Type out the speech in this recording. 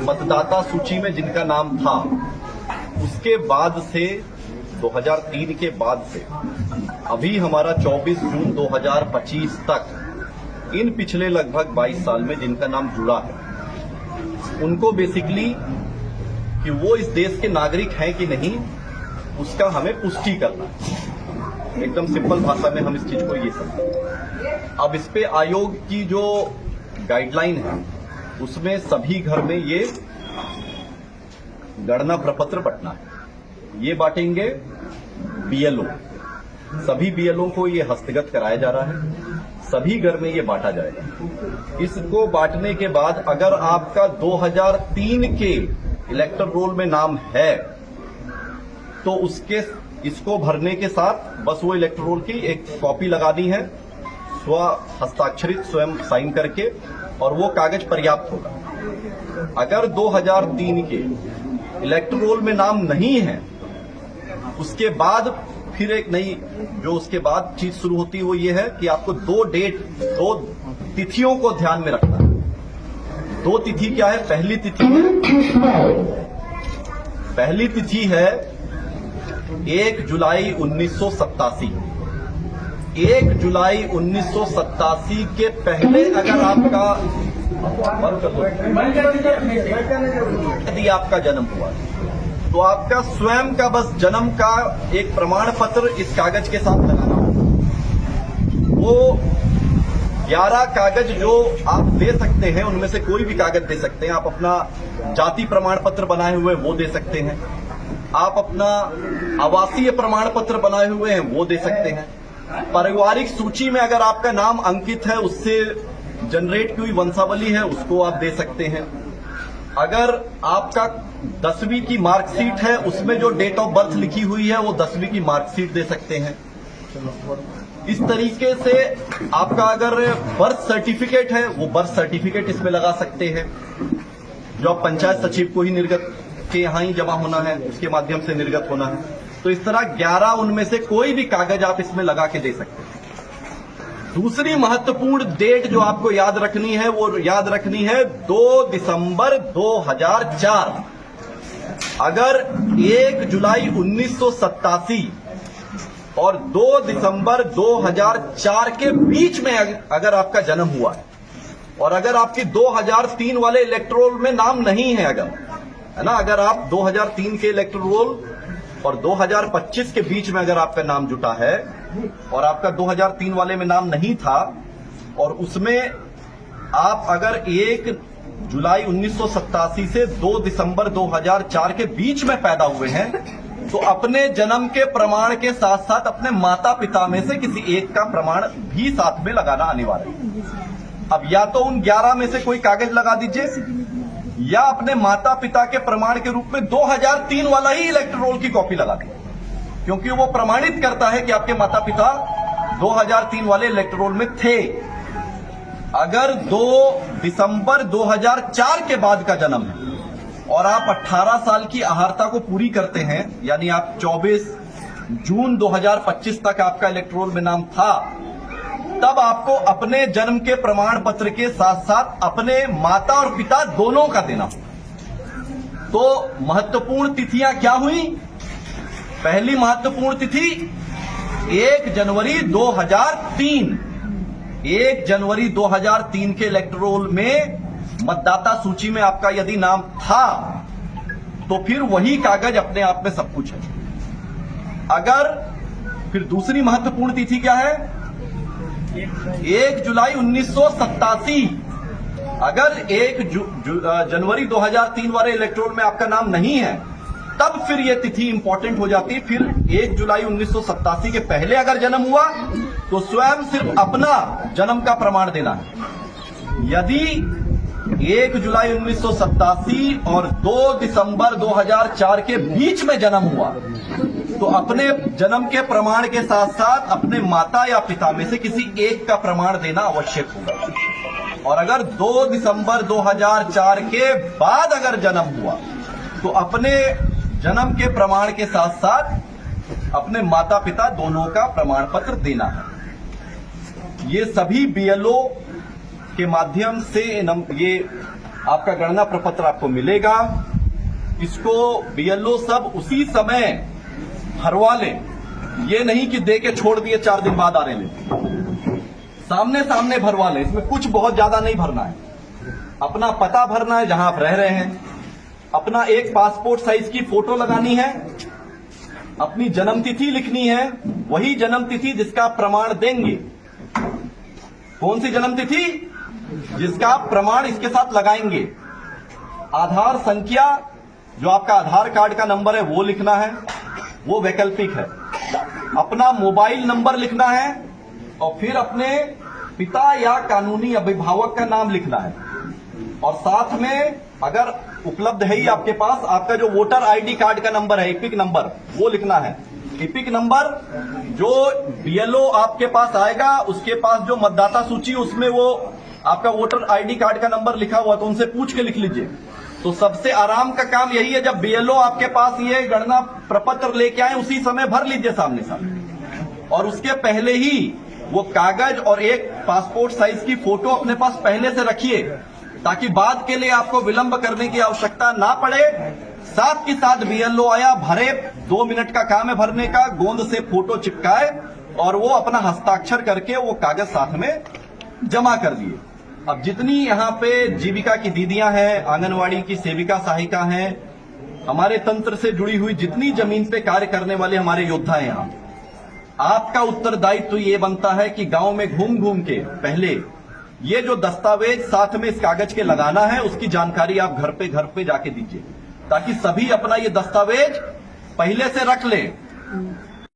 मतदाता सूची में जिनका नाम था उसके बाद से 2003 के बाद से अभी हमारा 24 जून 2025 तक इन पिछले लगभग 22 साल में जिनका नाम जुड़ा है उनको बेसिकली कि वो इस देश के नागरिक हैं कि नहीं उसका हमें पुष्टि करना है। एकदम सिंपल भाषा में हम इस चीज को ये समझें। अब इस पे आयोग की जो गाइडलाइन है उसमें सभी घर में ये गणना प्रपत्र बंटना है। ये बांटेंगे बीएलओ, सभी बीएलओ को ये हस्तगत कराया जा रहा है, सभी घर में ये बांटा जाएगा। इसको बांटने के बाद अगर आपका 2003 के इलेक्टर रोल में नाम है तो इसको भरने के साथ बस वो इलेक्टर रोल की एक कॉपी लगानी है, स्व हस्ताक्षरित स्वयं साइन करके, और वो कागज पर्याप्त होगा। अगर 2003 के इलेक्टर रोल में नाम नहीं है उसके बाद फिर एक नई जो उसके बाद चीज शुरू होती है वो ये है कि आपको दो तिथियों को ध्यान में रखना है। दो तिथि क्या है? पहली तिथि है 1 जुलाई 1987। 1 जुलाई 1987 के पहले अगर आपका यदि आपका जन्म हुआ तो आपका स्वयं का बस जन्म का एक प्रमाण पत्र इस कागज के साथ लगाना होगा। वो 11 कागज जो आप दे सकते हैं उनमें से कोई भी कागज दे सकते हैं। आप अपना जाति प्रमाण पत्र बनाए हुए वो दे सकते हैं, आप अपना आवासीय प्रमाण पत्र बनाए हुए हैं वो दे सकते हैं, पारिवारिक सूची में अगर आपका नाम अंकित है उससे जनरेट की हुई वंशावली है उसको आप दे सकते हैं। अगर आपका 10वीं की मार्कशीट है उसमें जो डेट ऑफ बर्थ लिखी हुई है वो 10वीं की मार्कशीट दे सकते हैं। इस तरीके से आपका अगर बर्थ सर्टिफिकेट है वो बर्थ सर्टिफिकेट इसमें लगा सकते हैं, जो आप पंचायत सचिव को ही निर्गत के यहां ही जमा होना है उसके माध्यम से निर्गत होना है। तो इस तरह 11 उनमें से कोई भी कागज आप इसमें लगा के दे सकते हैं। दूसरी महत्वपूर्ण डेट जो आपको याद रखनी है वो याद रखनी है 2 दिसंबर 2004। अगर 1 जुलाई 1987 और 2 दिसंबर 2004 के बीच में अगर आपका जन्म हुआ है और अगर आपकी 2003 वाले इलेक्टोरल में नाम नहीं है, अगर है ना, अगर आप 2003 के इलेक्टोरल और 2025 के बीच में अगर आपका नाम जुटा है और आपका 2003 वाले में नाम नहीं था और उसमें आप अगर 1 जुलाई 1987 से 2 दिसंबर 2004 के बीच में पैदा हुए हैं तो अपने जन्म के प्रमाण के साथ साथ अपने माता पिता में से किसी एक का प्रमाण भी साथ में लगाना अनिवार्य है। अब या तो उन 11 में से कोई कागज लगा दीजिए या अपने माता पिता के प्रमाण के रूप में 2003 वाला ही इलेक्टर रोल की कॉपी लगा दीजिए, क्योंकि वो प्रमाणित करता है कि आपके माता पिता 2003 वाले इलेक्टर रोल में थे। अगर 2 दिसंबर 2004 के बाद का जन्म है और आप 18 साल की अहार्ता को पूरी करते हैं, यानी आप 24 जून 2025 तक आपका इलेक्टोरल में नाम था, तब आपको अपने जन्म के प्रमाण पत्र के साथ साथ अपने माता और पिता दोनों का देना। तो महत्वपूर्ण तिथियां क्या हुई? पहली महत्वपूर्ण तिथि 1 जनवरी 2003। 1 जनवरी 2003 के इलेक्टोरल में मतदाता सूची में आपका यदि नाम था तो फिर वही कागज अपने आप में सब कुछ है। अगर फिर दूसरी महत्वपूर्ण तिथि क्या है? 1 जुलाई 1987। अगर 1 जनवरी 2003 वाले इलेक्टोरल में आपका नाम नहीं है तब फिर यह तिथि इंपॉर्टेंट हो जाती है। फिर 1 जुलाई 1987 के पहले अगर जन्म हुआ तो स्वयं सिर्फ अपना जन्म का प्रमाण देना है। यदि 1 जुलाई 1987 और 2 दिसंबर 2004 के बीच में जन्म हुआ तो अपने जन्म के प्रमाण के साथ साथ अपने माता या पिता में से किसी एक का प्रमाण देना आवश्यक होगा। और अगर 2 दिसंबर 2004 के बाद अगर जन्म हुआ तो अपने जन्म के प्रमाण के साथ साथ अपने माता पिता दोनों का प्रमाण पत्र देना है। ये सभी बीएलओ के माध्यम से ये आपका गणना प्रपत्र आपको मिलेगा। इसको बीएलओ सब उसी समय भरवा लें, ये नहीं कि दे के छोड़ दिए 4 दिन बाद आ रहे लें, सामने सामने भरवा लें। इसमें कुछ बहुत ज्यादा नहीं भरना है, अपना पता भरना है जहां आप रह रहे हैं, अपना एक पासपोर्ट साइज की फोटो लगानी है, अपनी जन्मतिथि लिखनी है, वही जन्मतिथि जिसका आप प्रमाण देंगे। कौन सी जन्मतिथि? जिसका आप प्रमाण इसके साथ लगाएंगे। आधार संख्या, जो आपका आधार कार्ड का नंबर है वो लिखना है, वो वैकल्पिक है। अपना मोबाइल नंबर लिखना है और फिर अपने पिता या कानूनी अभिभावक का नाम लिखना है। और साथ में अगर उपलब्ध है ही आपके पास, आपका जो वोटर आईडी कार्ड का नंबर है, इपिक नंबर, वो लिखना है। इपिक नंबर जो बीएलओ आपके पास आएगा, उसके पास जो मतदाता सूची उसमें वो आपका वोटर आईडी कार्ड का नंबर लिखा हुआ, तो उनसे पूछ के लिख लीजिए। तो सबसे आराम का काम यही है, जब बीएलओ आपके पास ये गणना प्रपत्र लेके आए उसी समय भर लीजिए सामने सामने। और उसके पहले ही वो कागज और एक पासपोर्ट साइज की फोटो अपने पास पहले से रखिए, ताकि बाद के लिए आपको विलंब करने की आवश्यकता ना पड़े। साथ के साथ बीएलओ आया, भरे, 2 मिनट का काम है भरने का, गोंद से फोटो चिपकाए और वो अपना हस्ताक्षर करके वो कागज साथ में जमा कर दिए। अब जितनी यहाँ पे जीविका की दीदियां हैं, आंगनवाड़ी की सेविका सहायिका हैं, हमारे तंत्र से जुड़ी हुई जितनी जमीन पे कार्य करने वाले हमारे योद्धा हैं, यहाँ आपका उत्तरदायित्व तो ये बनता है कि गांव में घूम घूम के पहले ये जो दस्तावेज साथ में इस कागज के लगाना है, उसकी जानकारी आप घर पे जाके दीजिए, ताकि सभी अपना ये दस्तावेज पहले से रख लें।